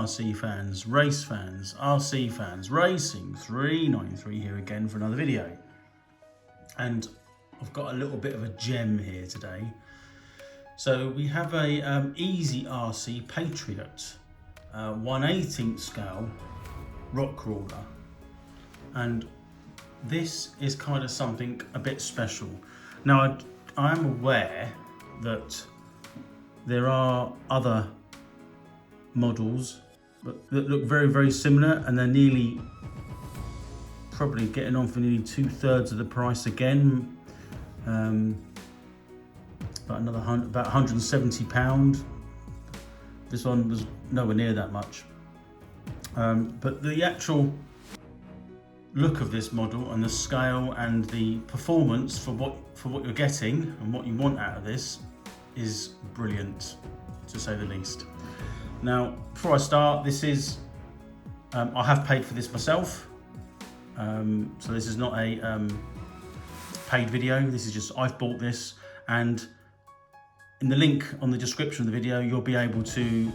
RC fans, race fans, RC fans, racing 393 here again for another video. And I've got a little bit of a gem here today. So we have a easy RC Patriot 1/18 scale rock crawler, and this is kind of something a bit special. Now I am aware that there are other models that look very similar, and they're nearly probably getting on for nearly 2/3 of the price again. About £170. This one was nowhere near that much. But the actual look of this model and the scale and the performance for what you're getting and what you want out of this is brilliant, to say the least. Now, before I start, this is I have paid for this myself, so this is not a paid video. This is just I've bought this, and in the link on the description of the video, you'll be able to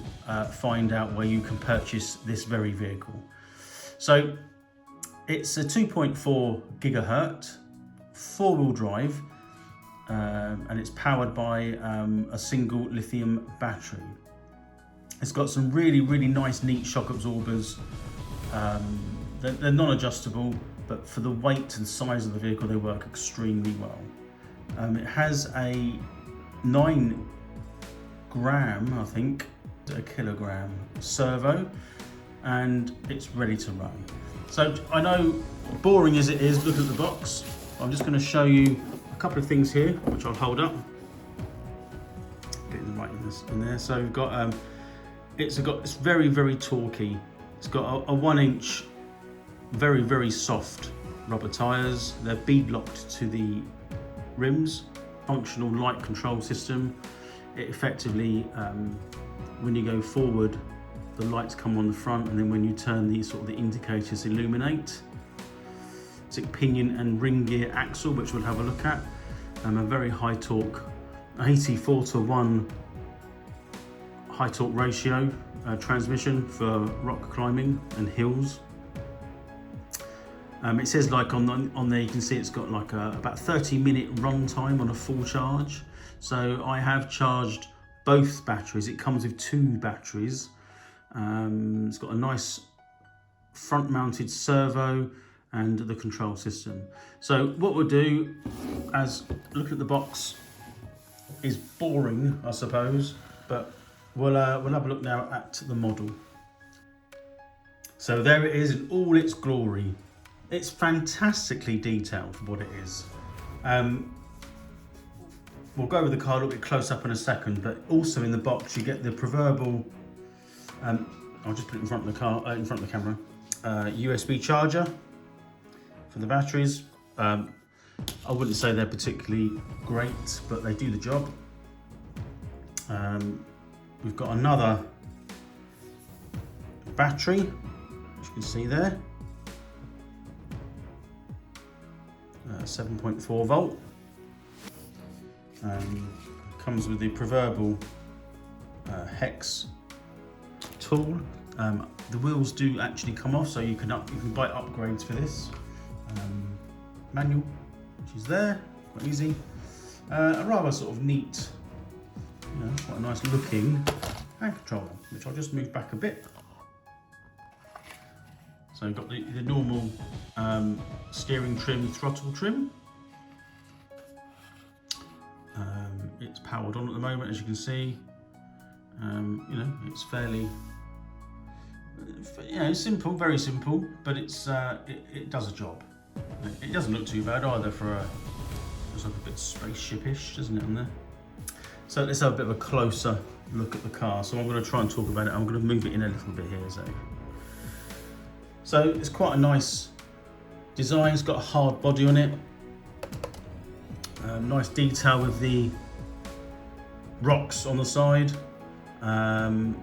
find out where you can purchase this very vehicle. So it's a 2.4 gigahertz, 4-wheel drive, and it's powered by a single lithium battery. It's got some really nice, neat shock absorbers. They're non-adjustable, but for the weight and size of the vehicle, they work extremely well. It has a 9 gram, I think, a kilogram servo, and it's ready to run. So I know, boring as it is, look at the box. I'm just going to show you a couple of things here, which I'll hold up. Getting right in there. So we've got it's very torquey. It's got a 1-inch, very soft rubber tyres. They're bead locked to the rims. Functional light control system. It effectively, when you go forward, the lights come on the front, and then when you turn, the indicators illuminate. It's a pinion and ring gear axle, which we'll have a look at. A very high torque, 84:1 high torque ratio transmission for rock climbing and hills. It says, like on there, you can see it's got like about 30-minute run time on a full charge. So I have charged both batteries. It comes with 2 batteries. It's got a nice front-mounted servo and the control system. So what we'll do, as look at the box, is boring, I suppose, but we'll have a look now at the model. So there it is in all its glory. It's fantastically detailed for what it is. We'll go over the car a little bit close up in a second, but also in the box you get the proverbial, I'll just put it in front of the car, in front of the camera, USB charger for the batteries. I wouldn't say they're particularly great, but they do the job. We've got another battery, as you can see there. 7.4 volt. Comes with the proverbial hex tool. The wheels do actually come off, so you can buy upgrades for this. Manual, which is there, quite easy. A rather sort of neat, quite a nice looking hand controller, which I'll just move back a bit. So you've got the normal steering trim, throttle trim. It's powered on at the moment, as you can see. It's fairly, simple, very simple, but it does a job. It doesn't look too bad either for it's like a bit spaceship-ish, doesn't it, on there? So let's have a bit of a closer look at the car. So I'm going to try and talk about it. I'm going to move it in a little bit here, So it's quite a nice design. It's got a hard body on it. Nice detail with the rocks on the side. The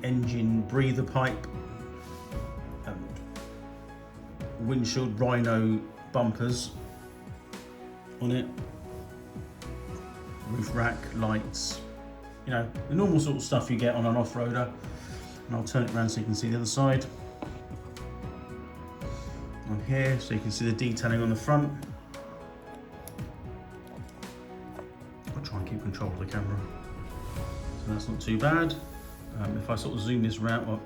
engine breather pipe. Windshield rhino bumpers on it. Roof rack, lights. The normal sort of stuff you get on an off-roader. And I'll turn it around so you can see the other side. On here, so you can see the detailing on the front. I'll try and keep control of the camera. So that's not too bad. If I sort of zoom this round, or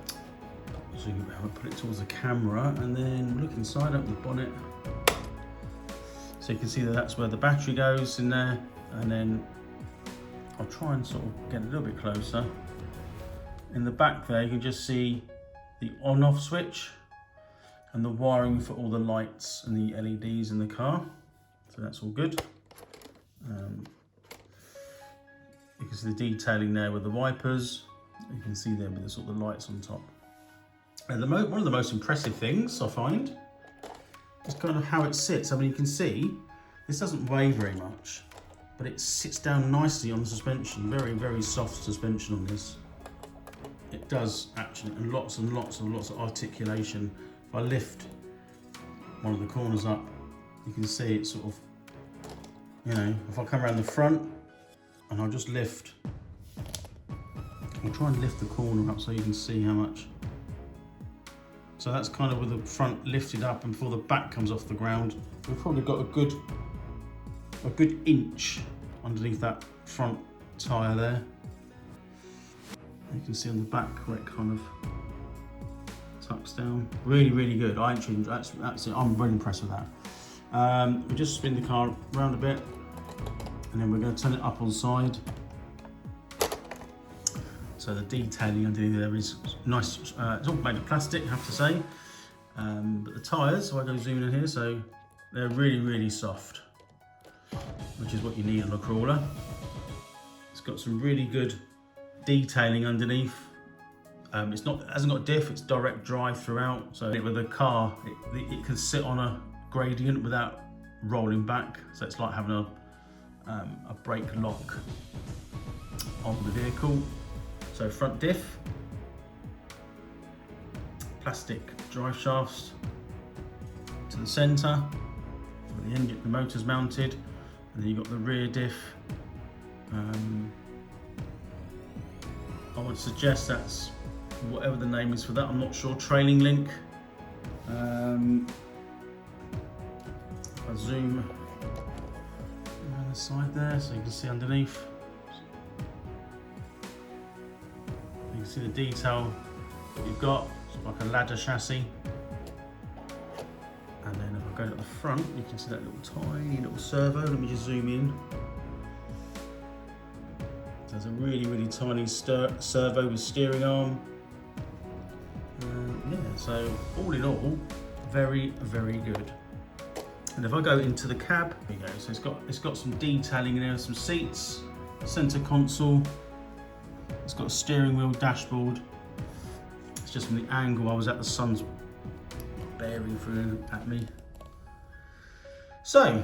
zoom it around, put it towards the camera, and then look inside, open the bonnet. So you can see that that's where the battery goes in there, and then I'll try and sort of get a little bit closer. In the back there, you can just see the on-off switch and the wiring for all the lights and the LEDs in the car. So that's all good. You can see the detailing there with the wipers. You can see there with the sort of lights on top. And one of the most impressive things I find is kind of how it sits. I mean, you can see this doesn't weigh very much, but it sits down nicely on the suspension. Very, very soft suspension on this. It does actually, and lots of articulation. If I lift one of the corners up, you can see it sort of, you know, if I come around the front and I'll just lift, I'll try and lift the corner up so you can see how much. So that's kind of with the front lifted up, and before the back comes off the ground, we've probably got a good inch underneath that front tyre there. You can see on the back where it kind of tucks down. Really, really good. I'm really impressed with that. We just spin the car around a bit, and then we're going to turn it up on side. So the detailing underneath there is nice. It's all made of plastic, I have to say. But the tyres, so I'm going to zoom in here, so they're really, really soft, which is what you need on a crawler. It's got some really good detailing underneath. It hasn't got diff, it's direct drive throughout. So with a car, it can sit on a gradient without rolling back. So it's like having a brake lock on the vehicle. So front diff, plastic drive shafts to the centre, where the motor's mounted, and then you've got the rear diff. I would suggest that's whatever the name is for that, I'm not sure, trailing link. I zoom around the side there so you can see underneath. You can see the detail that you've got, it's like a ladder chassis. And then if I go to the front, you can see that little tiny little servo. Let me just zoom in. There's a really, really tiny servo with steering arm. Yeah, so all in all, very, very good. And if I go into the cab, here we go. So it's got some detailing in there, some seats, center console. It's got a steering wheel, dashboard. It's just from the angle I was at, the sun's bearing through at me. So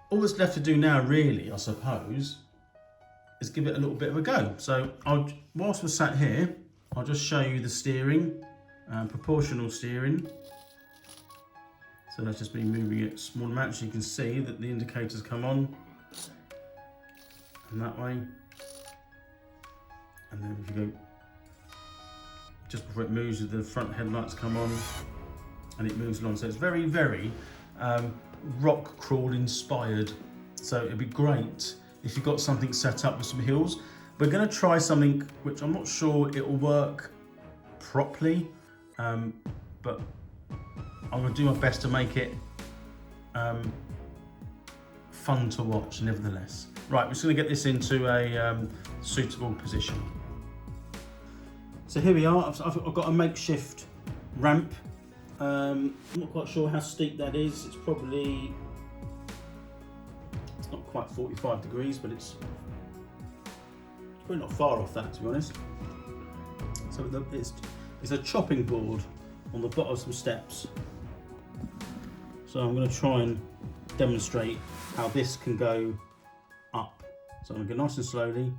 all that's left to do now, really, I suppose, is give it a little bit of a go. So whilst we're sat here, I'll just show you the steering, proportional steering. So that's just been moving it small amounts. You can see that the indicators come on, and that way. And then if you go, just before it moves, the front headlights come on, and it moves along. So it's very, very rock crawl inspired. So it'd be great if you've got something set up with some hills. We're going to try something which I'm not sure it will work properly, but I'm going to do my best to make it fun to watch nevertheless. Right, we're just going to get this into a suitable position. So here we are. I've got a makeshift ramp. I'm not quite sure how steep that is. It's not quite 45 degrees, but it's probably not far off that, to be honest. So it's a chopping board on the bottom of some steps. So I'm going to try and demonstrate how this can go up. So I'm going to go nice and slowly.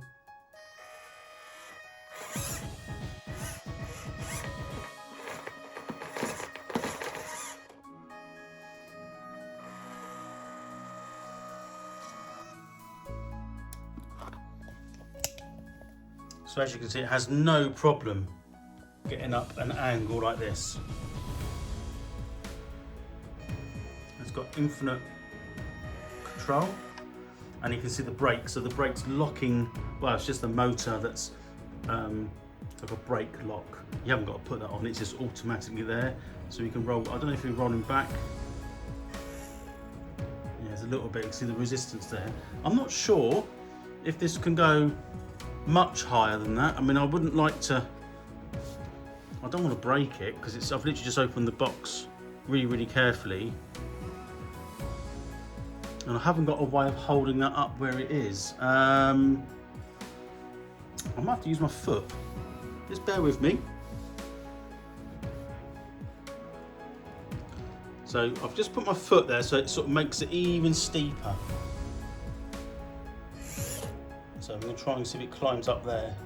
So as you can see, it has no problem getting up an angle like this. It's got infinite control, and you can see the brake. So the brake's locking, well, it's just the motor that's like a brake lock. You haven't got to put that on, it's just automatically there. So you can roll, I don't know if you're rolling back. Yeah, there's a little bit, you can see the resistance there. I'm not sure if this can go much higher than that. I mean, I wouldn't like to, I don't want to break it because I've literally just opened the box really carefully. And I haven't got a way of holding that up where it is. I might have to use my foot. Just bear with me. So I've just put my foot there so it sort of makes it even steeper. So I'm going to try and see if it climbs up there.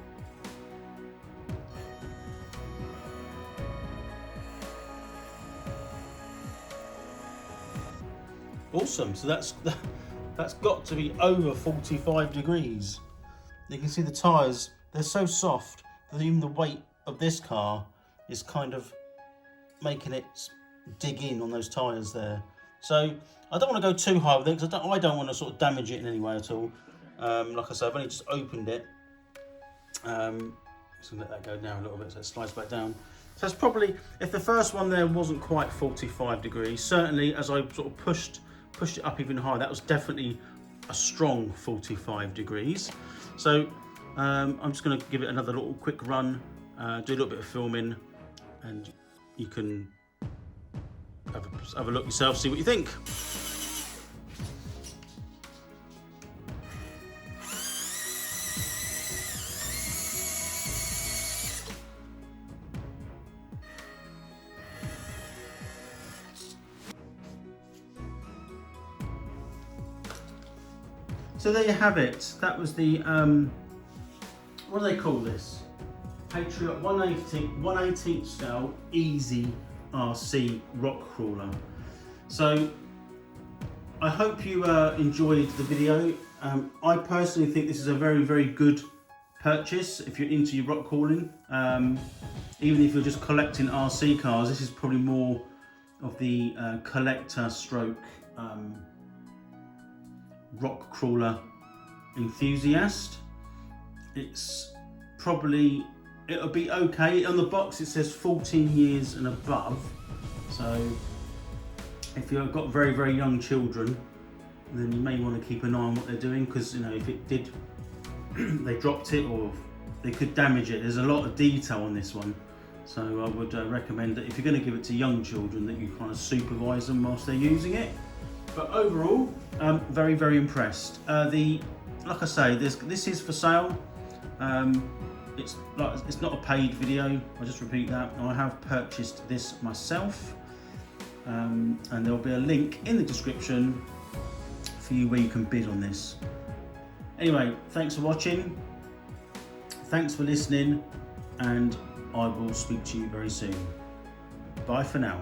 Awesome, so that's got to be over 45 degrees. You can see the tyres, they're so soft that even the weight of this car is kind of making it dig in on those tyres there. So I don't want to go too high with it because I don't want to sort of damage it in any way at all. Like I said, I've only just opened it. Just going to let that go down a little bit so it slides back down. So that's probably, if the first one there wasn't quite 45 degrees, certainly as I sort of pushed it up even higher, that was definitely a strong 45 degrees. So I'm just going to give it another little quick run, do a little bit of filming, and you can have a look yourself, see what you think. So there you have it. That was the, what do they call this? Patriot 1/18 scale Easy RC rock crawler. So I hope you enjoyed the video. I personally think this is a very good purchase if you're into your rock crawling. Even if you're just collecting RC cars, this is probably more of the collector stroke rock crawler enthusiast. It's probably, it'll be okay. On the box it says 14 years and above, so if you've got very young children, then you may want to keep an eye on what they're doing, because you know, if it did they dropped it or they could damage it. There's a lot of detail on this one, so I would recommend that if you're going to give it to young children, that you kind of supervise them whilst they're using it. But overall, very impressed. Like I say, this is for sale. It's not a paid video. I'll just repeat that. I have purchased this myself, and there'll be a link in the description for you where you can bid on this. Anyway, thanks for watching. Thanks for listening, and I will speak to you very soon. Bye for now.